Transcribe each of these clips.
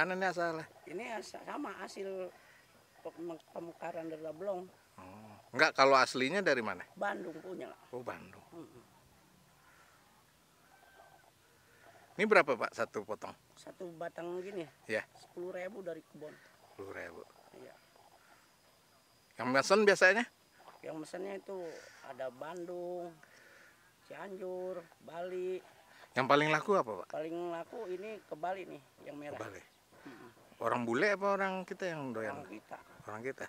mana nih asalnya? Ini sama hasil pemekaran dari Rablong. Oh. Enggak, kalau aslinya dari mana? Bandung punya. Oh, Bandung. Ini berapa Pak satu potong? Satu batang gini Ya. 10.000 dari kebun. 10.000. Iya. Yang mesen biasanya? Yang mesennya itu ada Bandung, Cianjur, Bali. Yang paling laku apa Pak? Paling laku ini ke Bali nih, yang merah. Ke Bali. Orang bule apa orang kita yang doyan? Orang kita. Orang kita.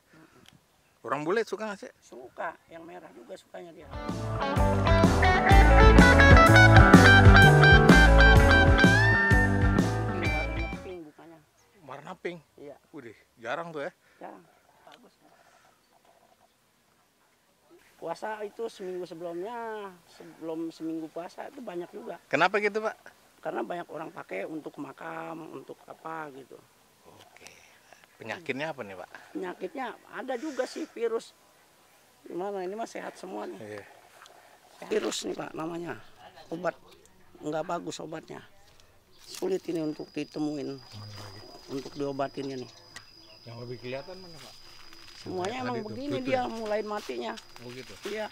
Orang bule suka nggak sih? Suka, yang merah juga sukanya dia. Warna pink bukanya. Warna pink. Iya. Udih, jarang tuh ya. Jarang. Bagus. Puasa itu seminggu sebelumnya, sebelum seminggu puasa itu banyak juga. Kenapa gitu Pak? Karena banyak orang pakai untuk makam, untuk apa gitu. Oke. Penyakitnya apa nih Pak? Penyakitnya ada juga sih virus. Gimana ini mah sehat semua nih. Iya. Virus nih Pak namanya. Obat nggak bagus obatnya. Sulit ini untuk ditemuin. Untuk diobatinnya nih. Yang lebih kelihatan mana Pak? Semuanya emang itu, begini tutul. dia mulai matinya. Oh gitu. Iya.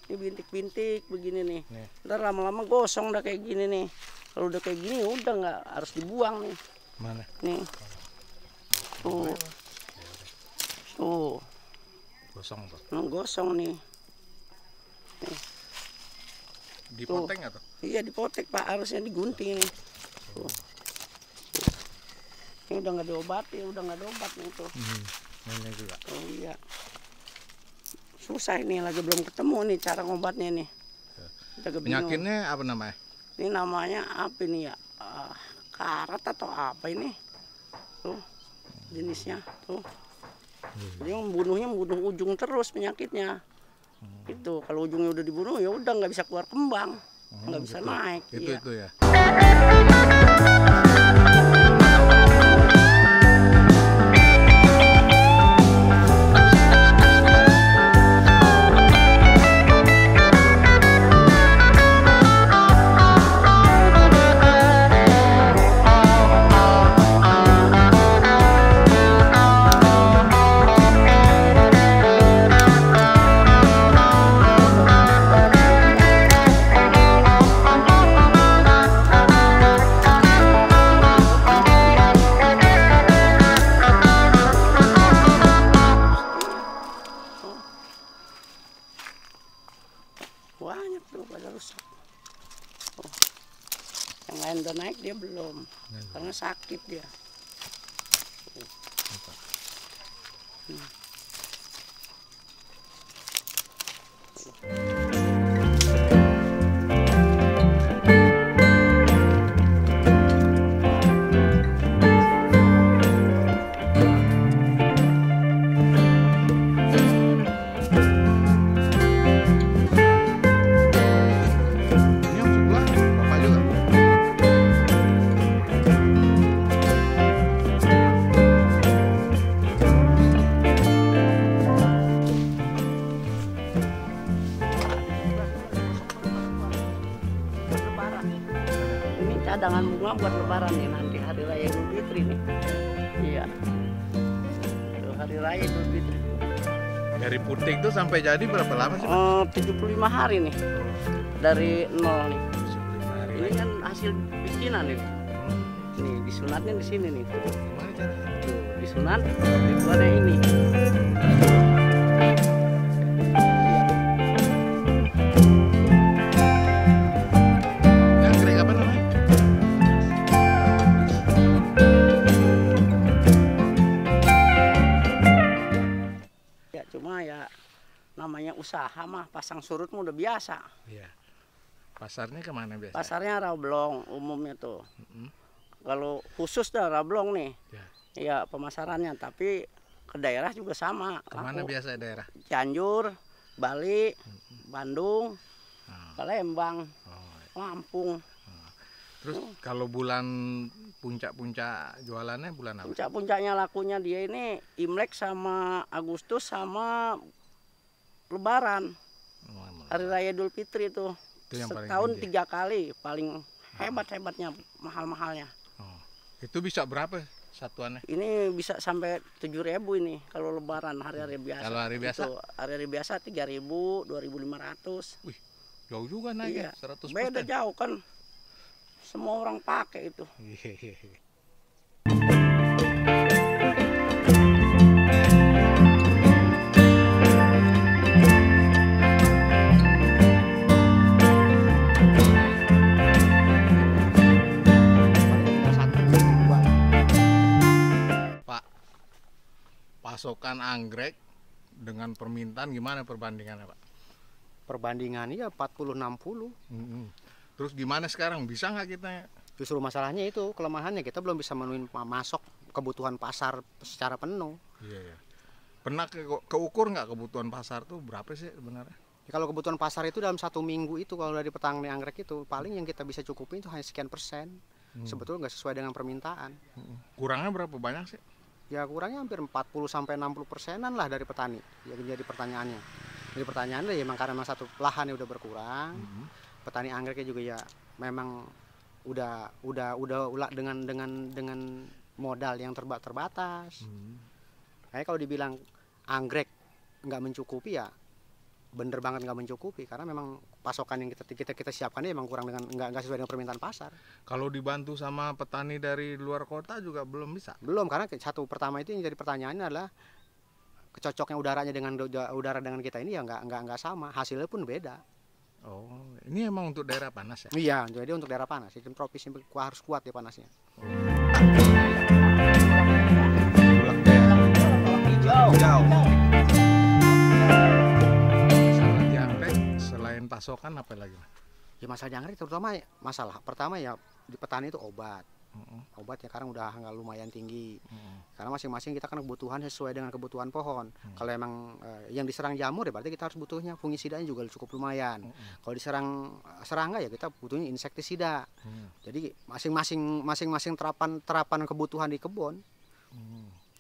Ini bintik-bintik begini nih. Nih. Ntar lama-lama gosong udah kayak gini nih. Kalau udah kayak gini udah nggak harus dibuang nih. Mana? Nih. Tuh. Tuh. Gosong Pak. Gosong nih. Nih. Dipoteng atau? Iya dipotek Pak, harusnya digunting ini. Tuh. Ini udah nggak diobati, udah nggak diobat nih tuh. Ini juga. Oh iya. Susah ini lagi belum ketemu nih cara ngobatnya nih. Udah bingung. Penyakitnya apa namanya? Ini namanya apa ini ya? Karat atau apa ini? Tuh jenisnya tuh. Dia membunuh ujung terus penyakitnya. Itu kalau ujungnya udah dibunuh ya udah nggak bisa keluar kembang, nggak bisa gitu. naik. Iya. Itu ya. Banyak tuh pada rusak. Oh. Yang lain udah naik dia belum, karena sakit dia. Ini yang sebelah Bapak juga. Lebaran. Ini cadangan bunga buat lebaran nih nanti hari raya Idul Fitri nih. Iya. Tuh, hari raya Idul Fitri. Dari puting tuh sampai jadi berapa lama sih? 75 hari nih. Dari nol nih. 75 hari. Ini kan hasil bikinan nih. Nih disunatnya di sini nih. Gimana caranya? Tuh, disunat dibuatnya ini. Yang kering apa namanya? Ya cuma ya namanya usaha mah pasang surut mah udah biasa. Iya. Pasarnya kemana biasa? Pasarnya Rablong umumnya tuh. Kalau khusus dah Rablong nih. Ya. Ya pemasarannya, tapi ke daerah juga sama. Kemana laku. biasa daerah? Cianjur, Bali, Bandung, Palembang, Oh, Lampung. terus kalau bulan puncak-puncak jualannya bulan apa? Puncak-puncaknya lakunya dia ini Imlek sama Agustus sama Lebaran. Hari Raya Idul Fitri itu. Itu yang paling Setahun tinggi. 3 kali paling hebat-hebatnya mahal-mahalnya. Oh, itu bisa berapa satuannya? Ini bisa sampai 7.000 ini kalau lebaran hari-hari biasa. Kalau hari biasa? Itu hari-hari biasa 3.000, 2.500. Wih, jauh juga naik Iya, ya, 100%. beda jauh kan. Semua orang pakai itu. Iya. Pak, pasokan anggrek dengan permintaan gimana perbandingannya, Pak? Perbandingannya ya 40-60. Terus gimana sekarang? Bisa nggak kita? Justru masalahnya itu, kelemahannya kita belum bisa memenuhi masuk kebutuhan pasar secara penuh. Iya, iya. Pernah keukur nggak kebutuhan pasar tuh berapa sih sebenarnya? Ya, kalau kebutuhan pasar itu dalam 1 minggu itu kalau dari petani anggrek itu paling yang kita bisa cukupin itu hanya sekian persen. Sebetulnya nggak sesuai dengan permintaan. Kurangnya berapa banyak sih? Ya kurangnya hampir 40-60%-an lah dari petani. Ya jadi pertanyaannya. Jadi pertanyaannya ya memang karena memang satu lahannya udah berkurang. Petani anggreknya juga ya memang udah dengan modal yang terbatas. Kayak kalau dibilang anggrek nggak mencukupi ya bener banget nggak mencukupi karena memang pasokan yang kita siapkan memang kurang dengan nggak sesuai dengan permintaan pasar. Kalau dibantu sama petani dari luar kota juga belum bisa? Belum, karena satu pertama itu yang jadi pertanyaannya adalah kecocoknya udaranya dengan udara dengan kita ini ya nggak sama, hasilnya pun beda. Oh, ini emang untuk daerah panas ya? Iya, jadi untuk daerah panas, iklim tropis ini harus kuat ya panasnya. Masalah di anggrek selain pasokan apa lagi? Ya masalah di anggrek terutama masalah pertama ya di petani itu obat. Obat ya sekarang udah nggak lumayan tinggi. Karena masing-masing kita kan kebutuhan sesuai dengan kebutuhan pohon. Kalau emang yang diserang jamur ya berarti kita harus butuhnya fungisidanya juga cukup lumayan. Kalau diserang serangga ya kita butuhnya insektisida. Jadi masing-masing terapan kebutuhan di kebun.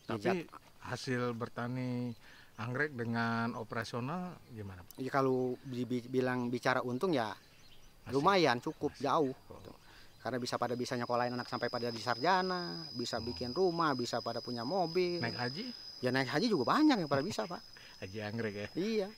Tapi hasil bertani anggrek dengan operasional gimana? Ya kalau bicara untung ya lumayan cukup jauh. Karena bisa nyekolahin anak sampai pada di sarjana, bisa bikin rumah, bisa pada punya mobil. Naik haji? Ya naik haji juga banyak yang pada bisa, Pak. Haji anggrek ya? Iya.